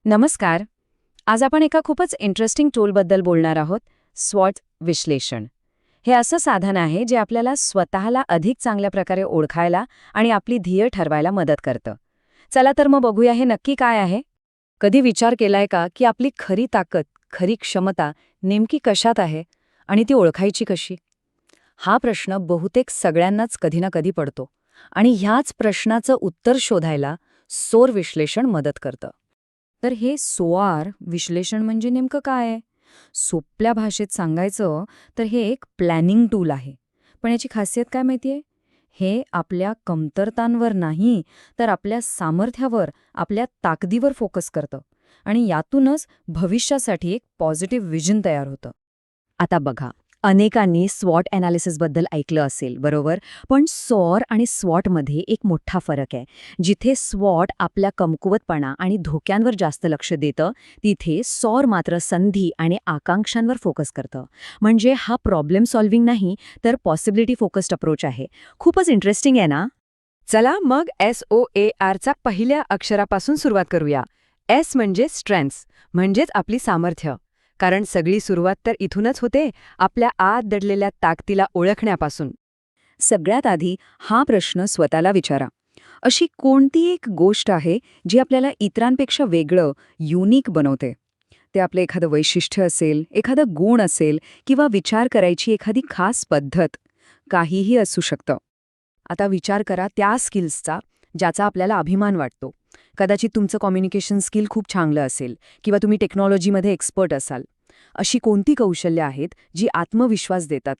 नमस्कार. आज आपण एका खूपच इंटरेस्टिंग टूलबद्दल बोलणार आहोत, स्वॉट विश्लेषण. हे असं साधन आहे जे आपल्याला स्वतःला अधिक चांगल्या प्रकारे ओळखायला आणि आपली ध्येय ठरवायला मदत करतं. चला तर मग बघूया हे नक्की काय आहे. कधी विचार केलाय का की आपली खरी ताकद, खरी क्षमता नेमकी कशात आहे आणि ती ओळखायची कशी? हा प्रश्न बहुतेक सगळ्यांनाच कधी ना कधी पडतो आणि ह्याच प्रश्नाचं उत्तर शोधायला सोर विश्लेषण मदत करतं. तर हे सोआर विश्लेषण म्हणजे नेमकं काय आहे? सोप्या भाषेत सांगायचं तर हे एक प्लॅनिंग टूल आहे. पण याची खासियत काय माहितीये? हे आपल्या कमतरतांवर नाही, तर आपल्या सामर्थ्यावर, आपल्या ताकदीवर फोकस करतं आणि यातूनच भविष्यासाठी एक पॉझिटिव्ह विजन तयार होतं. आता बघा, अनेकांनी स्वॉट ॲनालिसिसबद्दल ऐकलं असेल, बरोबर? पण सॉर आणि स्वॉटमध्ये एक मोठा फरक आहे. जिथे स्वॉट आपल्या कमकुवतपणा आणि धोक्यांवर जास्त लक्ष देतं, तिथे सॉर मात्र संधी आणि आकांक्षांवर फोकस करतं. म्हणजे हा प्रॉब्लेम सॉल्व्हिंग नाही, तर पॉसिबिलिटी फोकस्ड अप्रोच आहे. खूपच इंटरेस्टिंग आहे ना? चला मग SOARचा पहिल्या अक्षरापासून सुरुवात करूया. S म्हणजे स्ट्रेंथ्स, म्हणजेच आपली सामर्थ्य. कारण सगळी सुरुवात तर इथूनच होते, आपल्या आत दडलेल्या ताकदीला ओळखण्यापासून. सगळ्यात आधी हा प्रश्न स्वतःला विचारा. अशी कोणती एक गोष्ट आहे जी आपल्याला इतरांपेक्षा वेगळं, युनिक बनवते? ते आपलं एखादं वैशिष्ट्य असेल, एखादा गुण असेल किंवा विचार करायची एखादी खास पद्धत. काहीही असू शकतं. आता विचार करा त्या स्किल्सचा ज्याचा आपल्याला अभिमान वाटतो. कदाचित तुमचं कम्युनिकेशन स्किल खूप चांगलं असेल किंवा तुम्ही टेक्नॉलॉजीमध्ये एक्सपर्ट असाल. अशी कोणती कौशल्य आहेत जी आत्मविश्वास देतात?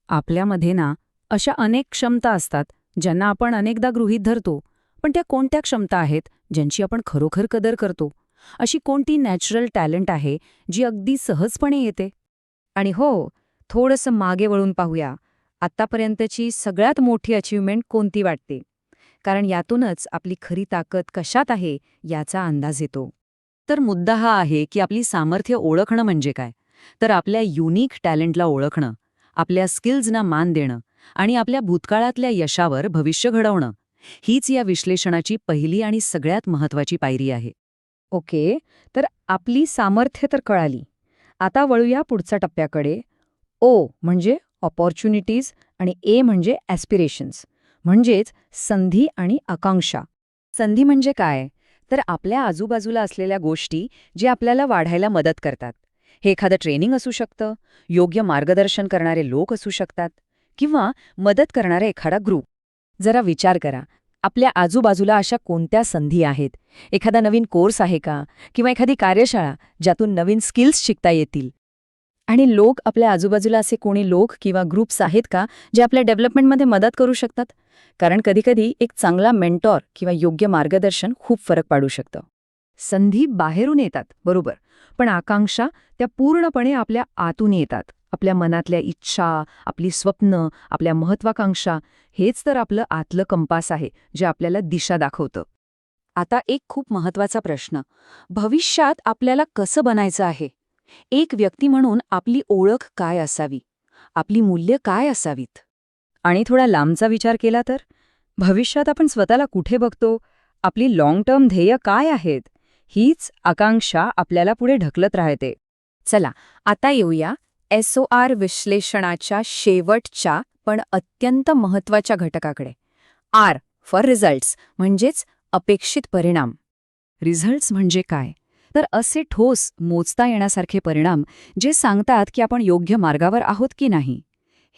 आपल्यामध्ये ना अशा अनेक क्षमता असतात ज्यांना आपण अनेकदा गृहीत धरतो. पण त्या कोणत्या क्षमता आहेत ज्यांची आपण खरोखर कदर करतो? अशी कोणती नॅचरल टॅलेंट आहे जी अगदी सहजपणे येते? आणि हो, थोडंसं मागे वळून पाहूया. आत्तापर्यंतची सगळ्यात मोठी अचीव्हमेंट कोणती वाटते? कारण यातूनच आपली खरी ताकद कशात आहे याचा अंदाज येतो. तर मुद्दा हा आहे की आपली सामर्थ्य ओळखणं म्हणजे काय? तर आपल्या युनिक टॅलेंटला ओळखणं, आपल्या स्किल्सना मान देणं आणि आपल्या भूतकाळातल्या यशावर भविष्य घडवणं. हीच या विश्लेषणाची पहिली आणि सगळ्यात महत्त्वाची पायरी आहे. ओके, तर आपली सामर्थ्य तर कळाली. आता वळूया पुढच्या टप्प्याकडे. ओ म्हणजे ऑपॉर्च्युनिटीज आणि ए म्हणजे ॲस्पिरेशन्स, म्हणजेच संधी आणि आकांक्षा. संधी म्हणजे काय? तर आपल्या आजूबाजूला असलेल्या गोष्टी जे आपल्याला वाढायला मदत करतात. हे एखादं ट्रेनिंग असू शकतं, योग्य मार्गदर्शन करणारे लोक असू शकतात किंवा मदत करणारा एखादा ग्रुप. जरा विचार करा, आपल्या आजूबाजूला अशा कोणत्या संधी आहेत? एखादा नवीन कोर्स आहे का? किंवा एखादी कार्यशाळा ज्यातून नवीन स्किल्स शिकता येतील? आणि लोक आपल्या आजूबाजूला असे कोणी लोक किंवा ग्रुप्स आहेत का जे आपल्या डेव्हलपमेंटमध्ये मदत करू शकतात? कारण कधीकधी एक चांगला मेंटॉर किंवा योग्य मार्गदर्शन खूप फरक पाडू शकतं. संधी बाहेरून येतात, बरोबर. पण आकांक्षा त्या पूर्णपणे आपल्या आतून येतात. आपल्या मनातल्या इच्छा, आपली स्वप्न, आपल्या महत्वाकांक्षा हेच तर आपलं आतलं कंपास आहे जे आपल्याला दिशा दाखवतं. आता एक खूप महत्वाचा प्रश्न. भविष्यात आपल्याला कसं बनायचं आहे? एक व्यक्ती म्हणून आपली ओळख काय असावी? आपली मूल्य काय असावीत? आणि थोडा लांबचा विचार केला तर भविष्यात आपण स्वतःला कुठे बघतो? आपली लाँग टर्म ध्येय काय आहेत? हीच आकांक्षा आपल्याला पुढे ढकलत राहते. चला, आता येऊया SOR विश्लेषणाच्या शेवटच्या पण अत्यंत महत्त्वाच्या घटकाकडे. R फॉर रिझल्ट्स, म्हणजेच अपेक्षित परिणाम. रिझल्ट्स म्हणजे काय? तर असे ठोस, मोजता येण्यासारखे परिणाम जे सांगतात की आपण योग्य मार्गावर आहोत की नाही.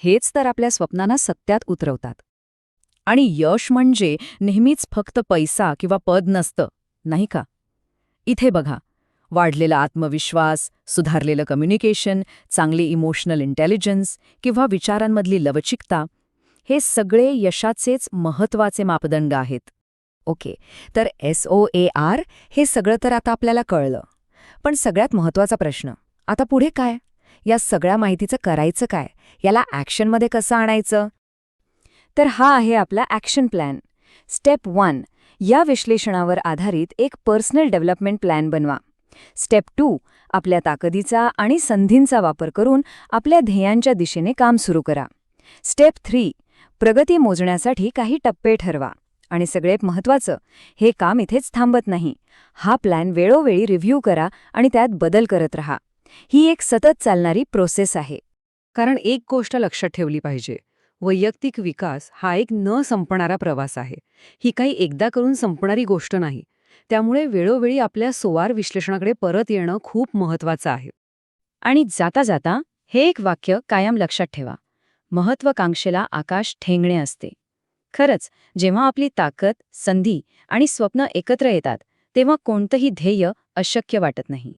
हेच तर आपल्या स्वप्नांना सत्यात उतरवतात. आणि यश म्हणजे नेहमीच फक्त पैसा किंवा पद नसतं, नाही का? इथे बघा, वाढलेला आत्मविश्वास, सुधारलेलं कम्युनिकेशन, चांगली इमोशनल इंटेलिजन्स किंवा विचारांमधली लवचिकता, हे सगळे यशाचेच महत्त्वाचे मापदंड आहेत. ओके, तर SOAR हे सगळं तर आता आपल्याला कळलं. पण सगळ्यात महत्त्वाचा प्रश्न, आता पुढे काय? या सगळ्या माहितीचं करायचं काय? याला ॲक्शनमध्ये कसं आणायचं? तर हा आहे आपला ॲक्शन प्लॅन. स्टेप 1, या विश्लेषणावर आधारित एक पर्सनल डेव्हलपमेंट प्लॅन बनवा. स्टेप 2, आपल्या ताकदीचा आणि संधींचा वापर करून आपल्या ध्येयांच्या दिशेने काम सुरू करा. स्टेप 3, प्रगती मोजण्यासाठी काही टप्पे ठरवा. आणि सगळ्यात महत्त्वाचं, हे काम इथेच थांबत नाही. हा प्लॅन वेळोवेळी रिव्ह्यू करा आणि त्यात बदल करत राहा. ही एक सतत चालणारी प्रोसेस आहे. कारण एक गोष्ट लक्षात ठेवली पाहिजे. वैयक्तिक विकास हा एक न संपणारा प्रवास आहे. ही काही एकदा करून संपणारी गोष्ट नाही. त्यामुळे वेळोवेळी आपल्या सोवार विश्लेषणाकडे परत येणं खूप महत्वाचं आहे. आणि जाता जाता हे एक वाक्य कायम लक्षात ठेवा. महत्वाकांक्षेला आकाश ठेंगणे असते. खरंच, जेव्हा आपली ताकद, संधी आणि स्वप्न एकत्र येतात, तेव्हा कोणतंही ध्येय अशक्य वाटत नाही.